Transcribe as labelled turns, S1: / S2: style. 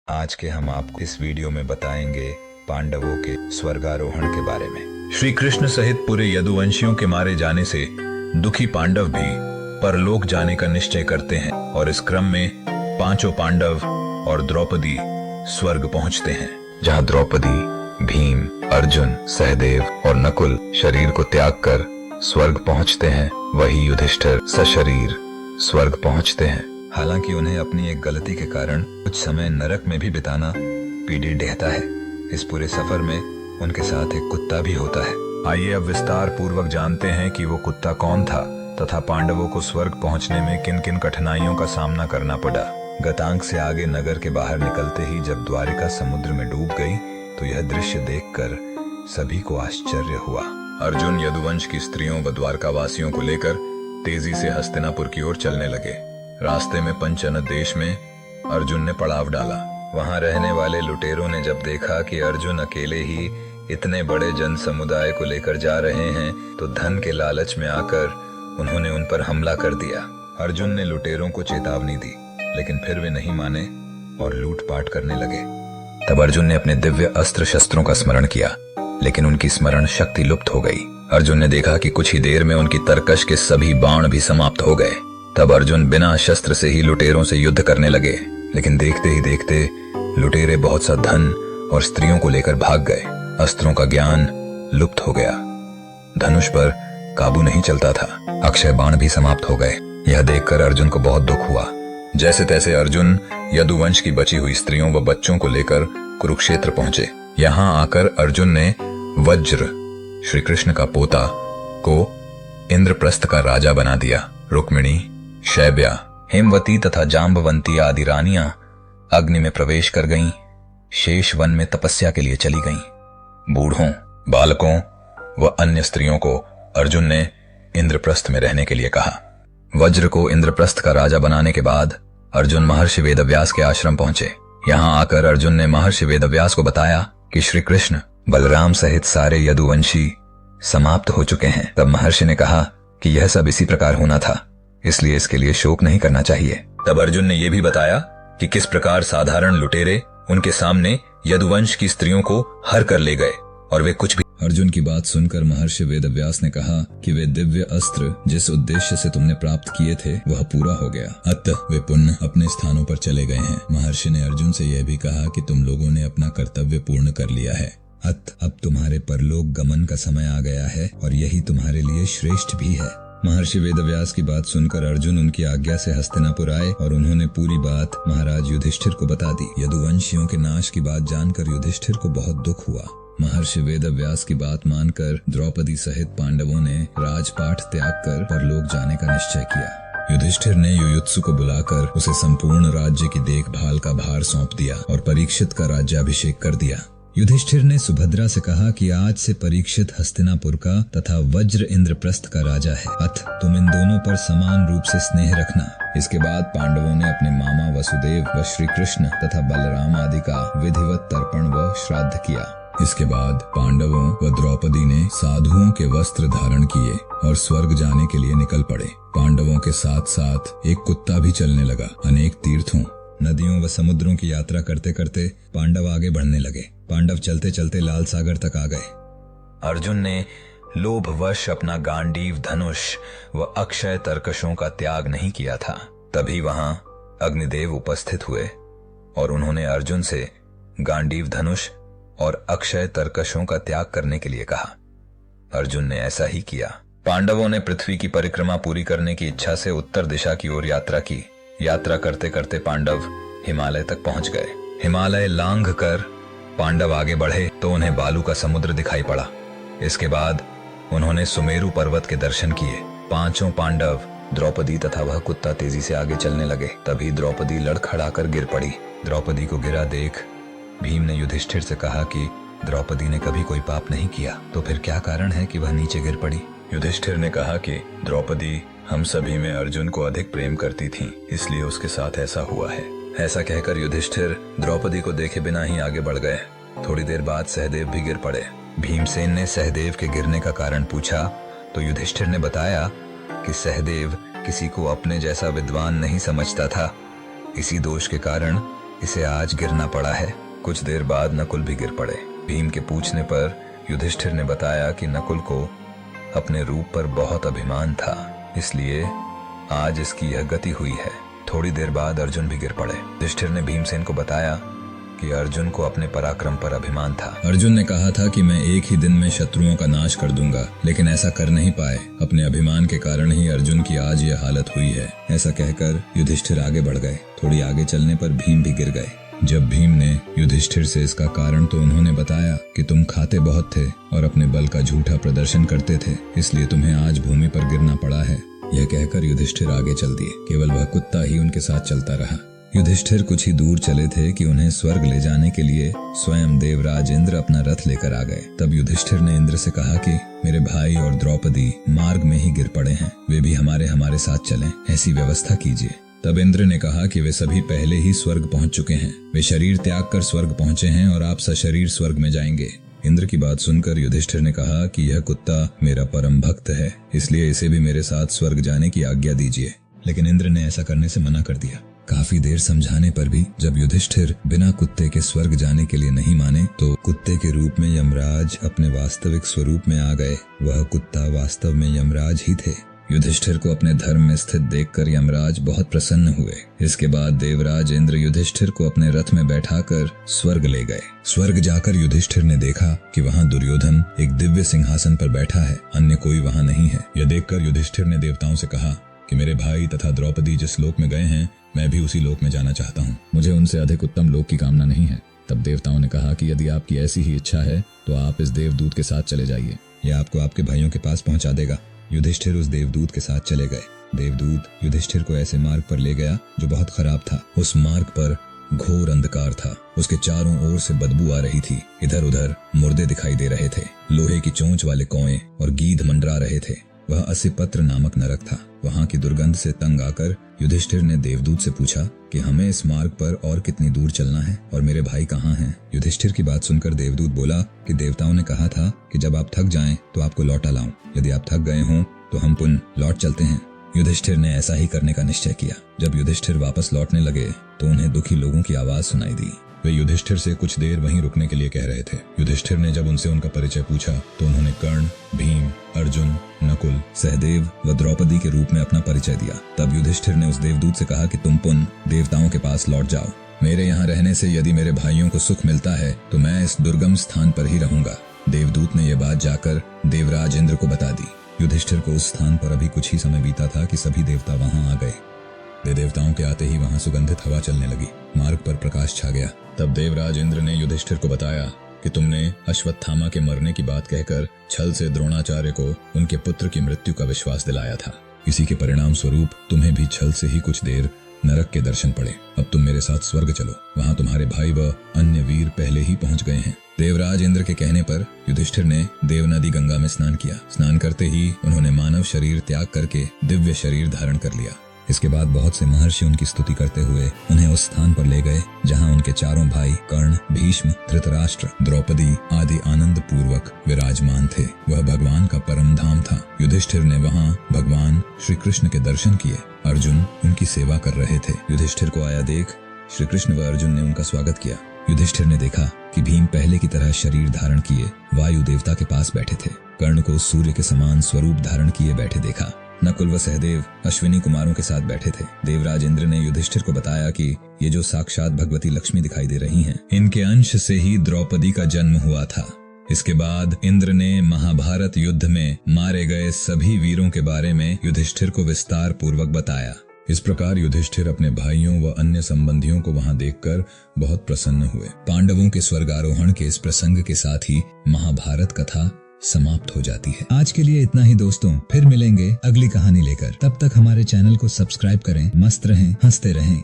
S1: आज के हम आपको इस वीडियो में बताएंगे पांडवों के स्वर्गारोहण के बारे में। श्री कृष्ण सहित पूरे यदुवंशियों के मारे जाने से दुखी पांडव भी परलोक जाने का निश्चय करते हैं और इस क्रम में पांचों पांडव और द्रौपदी स्वर्ग पहुंचते हैं, जहां द्रौपदी, भीम, अर्जुन, सहदेव और नकुल शरीर को त्याग कर स्वर्ग पहुंचते हैं, वही युधिष्ठिर सशरीर स्वर्ग पहुंचते हैं। हालांकि उन्हें अपनी एक गलती के कारण कुछ समय नरक में भी बिताना पीढ़ी ढहता है। इस पूरे सफर में उनके साथ एक कुत्ता भी होता है। आइए अब विस्तार पूर्वक जानते हैं कि वो कुत्ता कौन था तथा पांडवों को स्वर्ग पहुंचने में किन किन कठिनाइयों का सामना करना पड़ा। गतांक से आगे नगर के बाहर निकलते ही जब द्वारिका समुद्र में डूब गई तो यह दृश्य देखकर सभी को आश्चर्य हुआ। अर्जुन यदुवंश की स्त्रियों व द्वारकावासियों को लेकर तेजी से हस्तिनापुर की ओर चलने लगे। रास्ते में पंचनद देश में अर्जुन ने पड़ाव डाला। वहां रहने वाले लुटेरों ने जब देखा कि अर्जुन अकेले ही इतने बड़े जन समुदाय को लेकर जा रहे हैं तो धन के लालच में आकर उन्होंने उन पर हमला कर दिया। अर्जुन ने लुटेरों को चेतावनी दी, लेकिन फिर वे नहीं माने और लूटपाट करने लगे। तब अर्जुन ने अपने दिव्य अस्त्र शस्त्रों का स्मरण किया, लेकिन उनकी स्मरण शक्ति लुप्त हो गई। अर्जुन ने देखा कि कुछ ही देर में उनकी तरकश के सभी बाण भी समाप्त हो गए। तब अर्जुन बिना शस्त्र से ही लुटेरों से युद्ध करने लगे, लेकिन देखते ही देखते लुटेरे बहुत सा धन और स्त्रियों को लेकर भाग गए। अस्त्रों का ज्ञान लुप्त हो गया, धनुष पर काबू नहीं चलता था, अक्षय बाण भी समाप्त हो गए। यह देखकर अर्जुन को बहुत दुख हुआ। जैसे तैसे अर्जुन यदुवंश की बची हुई स्त्रियों व बच्चों को लेकर कुरुक्षेत्र पहुंचे। यहाँ आकर अर्जुन ने वज्र, श्री कृष्ण का पोता, को इंद्रप्रस्थ का राजा बना दिया। रुक्मिणी, शैब्या, हेमवती तथा जाम्बवंती आदि रानियां अग्नि में प्रवेश कर गईं। शेष वन में तपस्या के लिए चली गईं। बूढ़ों, बालकों व अन्य स्त्रियों को अर्जुन ने इंद्रप्रस्थ में रहने के लिए कहा। वज्र को इंद्रप्रस्थ का राजा बनाने के बाद अर्जुन महर्षि वेदव्यास के आश्रम पहुंचे। यहाँ आकर अर्जुन ने महर्षि वेदव्यास को बताया कि श्री कृष्ण, बलराम सहित सारे यदुवंशी समाप्त हो चुके हैं। तब महर्षि ने कहा कि यह सब इसी प्रकार होना था, इसलिए इसके लिए शोक नहीं करना चाहिए। तब अर्जुन ने यह भी बताया कि किस प्रकार साधारण लुटेरे उनके सामने यदुवंश की स्त्रियों को हर कर ले गए और वे कुछ भी। अर्जुन की बात सुनकर महर्षि वेदव्यास ने कहा कि वे दिव्य अस्त्र जिस उद्देश्य से तुमने प्राप्त किए थे वह पूरा हो गया, अतः वे पुनः अपने स्थानों पर चले गए हैं। महर्षि ने अर्जुन से यह भी कहा कि तुम लोगों ने अपना कर्तव्य पूर्ण कर लिया है, अतः अब तुम्हारे परलोक गमन का समय आ गया है और यही तुम्हारे लिए श्रेष्ठ भी है। महर्षि वेदव्यास की बात सुनकर अर्जुन उनकी आज्ञा से हस्तिनापुर आए और उन्होंने पूरी बात महाराज युधिष्ठिर को बता दी। यदुवंशियों के नाश की बात जानकर युधिष्ठिर को बहुत दुख हुआ। महर्षि वेदव्यास की बात मानकर द्रौपदी सहित पांडवों ने राजपाट त्याग कर परलोक जाने का निश्चय किया। युधिष्ठिर ने युयुत्सु को बुलाकर उसे संपूर्ण राज्य की देखभाल का भार सौंप दिया और परीक्षित का राज्याभिषेक कर दिया। युधिष्ठिर ने सुभद्रा से कहा कि आज से परीक्षित हस्तिनापुर का तथा वज्र इंद्रप्रस्थ का राजा है, अतः तुम इन दोनों पर समान रूप से स्नेह रखना। इसके बाद पांडवों ने अपने मामा वसुदेव व श्री कृष्ण तथा बलराम आदि का विधिवत तर्पण व श्राद्ध किया। इसके बाद पांडवों व द्रौपदी ने साधुओं के वस्त्र धारण किए और स्वर्ग जाने के लिए निकल पड़े। पांडवों के साथ साथ एक कुत्ता भी चलने लगा। अनेक तीर्थों, नदियों व समुद्रों की यात्रा करते करते पांडव आगे बढ़ने लगे। पांडव चलते चलते लाल सागर तक आ गए। अर्जुन ने लोभवश अपना गांडीव धनुष व अक्षय तरकशों का त्याग नहीं किया था। तभी वहां अग्निदेव उपस्थित हुए और उन्होंने अर्जुन से गांडीव धनुष और अक्षय तरकशों का त्याग करने के लिए कहा। अर्जुन ने ऐसा ही किया। पांडवों ने पृथ्वी की परिक्रमा पूरी करने की इच्छा से उत्तर दिशा की ओर यात्रा की। यात्रा करते करते पांडव हिमालय तक पहुंच गए। हिमालय लांघ कर पांडव आगे बढ़े तो उन्हें बालू का समुद्र दिखाई पड़ा। इसके बाद उन्होंने सुमेरु पर्वत के दर्शन किए। पांचों पांडव, द्रौपदी तथा वह कुत्ता तेजी से आगे चलने लगे। तभी द्रौपदी लड़खड़ाकर गिर पड़ी। द्रौपदी को गिरा देख भीम ने युधिष्ठिर से कहा कि द्रौपदी ने कभी कोई पाप नहीं किया, तो फिर क्या कारण है कि वह नीचे गिर पड़ी। युधिष्ठिर ने कहा कि द्रौपदी हम सभी में अर्जुन को अधिक प्रेम करती थी, इसलिए उसके साथ ऐसा हुआ है। ऐसा कहकर युधिष्ठिर द्रौपदी को देखे बिना ही आगे बढ़ गए। थोड़ी देर बाद सहदेव भी गिर पड़े। भीमसेन ने सहदेव के गिरने का कारण पूछा तो युधिष्ठिर ने बताया कि सहदेव किसी को अपने जैसा विद्वान नहीं समझता था। इसी दोष के कारण इसे आज गिरना पड़ा है। कुछ देर बाद नकुल भी गिर पड़े। भीम के पूछने पर युधिष्ठिर ने बताया कि नकुल को अपने रूप पर बहुत अभिमान था, इसलिए आज इसकी यह गति हुई है। थोड़ी देर बाद अर्जुन भी गिर पड़े। युधिष्ठिर ने भीमसेन को बताया कि अर्जुन को अपने पराक्रम पर अभिमान था। अर्जुन ने कहा था कि मैं एक ही दिन में शत्रुओं का नाश कर दूंगा, लेकिन ऐसा कर नहीं पाए। अपने अभिमान के कारण ही अर्जुन की आज यह हालत हुई है। ऐसा कहकर युधिष्ठिर आगे बढ़ गए। थोड़ी आगे चलने पर भीम भी गिर गए। जब भीम ने युधिष्ठिर से इसका कारण तो उन्होंने बताया कि तुम खाते बहुत थे और अपने बल का झूठा प्रदर्शन करते थे, इसलिए तुम्हें आज भूमि पर गिरना पड़ा है। यह कहकर युधिष्ठिर आगे चल दिए। केवल वह कुत्ता ही उनके साथ चलता रहा। युधिष्ठिर कुछ ही दूर चले थे कि उन्हें स्वर्ग ले जाने के लिए स्वयं देवराज इंद्र अपना रथ लेकर आ गए। तब युधिष्ठिर ने इंद्र से कहा कि मेरे भाई और द्रौपदी मार्ग में ही गिर पड़े हैं, वे भी हमारे साथ चलें, ऐसी व्यवस्था कीजिए। तब इंद्र ने कहा कि वे सभी पहले ही स्वर्ग पहुंच चुके हैं, वे शरीर त्याग कर स्वर्ग पहुंचे हैं और आप सशरीर स्वर्ग में जाएंगे। इंद्र की बात सुनकर युधिष्ठिर ने कहा कि यह कुत्ता मेरा परम भक्त है, इसलिए इसे भी मेरे साथ स्वर्ग जाने की आज्ञा दीजिए। लेकिन इंद्र ने ऐसा करने से मना कर दिया। काफी देर समझाने पर भी जब युधिष्ठिर बिना कुत्ते के स्वर्ग जाने के लिए नहीं माने, तो कुत्ते के रूप में यमराज अपने वास्तविक स्वरूप में आ गए। वह कुत्ता वास्तव में यमराज ही थे। युधिष्ठिर को अपने धर्म में स्थित देखकर यमराज बहुत प्रसन्न हुए। इसके बाद देवराज इंद्र युधिष्ठिर को अपने रथ में बैठाकर स्वर्ग ले गए। स्वर्ग जाकर युधिष्ठिर ने देखा कि वहां दुर्योधन एक दिव्य सिंहासन पर बैठा है, अन्य कोई वहां नहीं है। यह देखकर युधिष्ठिर ने देवताओं से कहा कि मेरे भाई तथा द्रौपदी जिस लोक में गए हैं, मैं भी उसी लोक में जाना चाहता हूँ। मुझे उनसे अधिक उत्तम लोक की कामना नहीं है। तब देवताओं ने कहा कि यदि आपकी ऐसी ही इच्छा है तो आप इस देवदूत के साथ चले जाइए, यह आपको आपके भाइयों के पास पहुंचा देगा। युधिष्ठिर उस देवदूत के साथ चले गए। देवदूत युधिष्ठिर को ऐसे मार्ग पर ले गया जो बहुत खराब था। उस मार्ग पर घोर अंधकार था। उसके चारों ओर से बदबू आ रही थी। इधर उधर मुर्दे दिखाई दे रहे थे। लोहे की चोंच वाले कौए और गीध मंडरा रहे थे। वह असिपत्र नामक नरक था। वहां की दुर्गंध से तंग आकर युधिष्ठिर ने देवदूत से पूछा कि हमें इस मार्ग पर और कितनी दूर चलना है और मेरे भाई कहाँ हैं? युधिष्ठिर की बात सुनकर देवदूत बोला कि देवताओं ने कहा था कि जब आप थक जाएं तो आपको लौटा लाऊं। यदि आप थक गए हों तो हम पुनः लौट चलते हैं। युधिष्ठिर ने ऐसा ही करने का निश्चय किया। जब युधिष्ठिर वापस लौटने लगे तो उन्हें दुखी लोगों की आवाज सुनाई दी। वे युधिष्ठिर से कुछ देर वहीं रुकने के लिए कह रहे थे। युधिष्ठिर ने जब उनसे उनका परिचय पूछा तो उन्होंने कर्ण, भीम, अर्जुन, नकुल, सहदेव व द्रौपदी के रूप में अपना परिचय दिया। तब युधिष्ठिर ने उस देवदूत से कहा कि तुम पुनः देवताओं के पास लौट जाओ। मेरे यहाँ रहने से यदि मेरे भाइयों को सुख मिलता है तो मैं इस दुर्गम स्थान पर ही रहूंगा। देवदूत ने यह बात जाकर देवराज इंद्र को बता दी। युधिष्ठिर को उस स्थान पर अभी कुछ ही समय बीता था कि सभी देवता वहां आ गए। देवताओं के आते ही वहां सुगंधित हवा चलने लगी। मार्ग पर प्रकाश छा गया। तब देवराज इंद्र ने युधिष्ठिर को बताया कि तुमने अश्वत्थामा के मरने की बात कहकर छल से द्रोणाचार्य को उनके पुत्र की मृत्यु का विश्वास दिलाया था। इसी के परिणाम स्वरूप तुम्हें भी छल से ही कुछ देर नरक के दर्शन पड़े। अब तुम मेरे साथ स्वर्ग चलो, वहां तुम्हारे भाई व अन्य वीर पहले ही पहुंच गए हैं। देवराज इंद्र के कहने पर युधिष्ठिर ने देव नदी गंगा में स्नान किया। स्नान करते ही उन्होंने मानव शरीर त्याग करके दिव्य शरीर धारण कर लिया। इसके बाद बहुत से महर्षि उनकी स्तुति करते हुए उन्हें उस स्थान पर ले गए जहां उनके चारों भाई कर्ण, भीष्म, धृतराष्ट्र, द्रौपदी आदि आनंद पूर्वक विराजमान थे। वह भगवान का परम धाम था। युधिष्ठिर ने वहां भगवान श्री कृष्ण के दर्शन किए। अर्जुन उनकी सेवा कर रहे थे। युधिष्ठिर को आया देख श्री कृष्ण व अर्जुन ने उनका स्वागत किया। युधिष्ठिर ने देखा कि भीम पहले की तरह शरीर धारण किए वायु देवता के पास बैठे थे। कर्ण को सूर्य के समान स्वरूप धारण किए बैठे देखा। नकुल व सहदेव अश्विनी कुमारों के साथ बैठे थे। देवराज इंद्र ने युधिष्ठिर को बताया कि ये जो साक्षात भगवती लक्ष्मी दिखाई दे रही हैं, इनके अंश से ही द्रौपदी का जन्म हुआ था। इसके बाद इंद्र ने महाभारत युद्ध में मारे गए सभी वीरों के बारे में युधिष्ठिर को विस्तार पूर्वक बताया। इस प्रकार युधिष्ठिर अपने भाइयों व अन्य संबंधियों को वहां देखकर बहुत प्रसन्न हुए। पांडवों के स्वर्गारोहण के इस प्रसंग के साथ ही महाभारत कथा समाप्त हो जाती है। आज के लिए इतना ही दोस्तों, फिर मिलेंगे अगली कहानी लेकर। तब तक हमारे चैनल को सब्सक्राइब करें। मस्त रहें, हंसते रहें।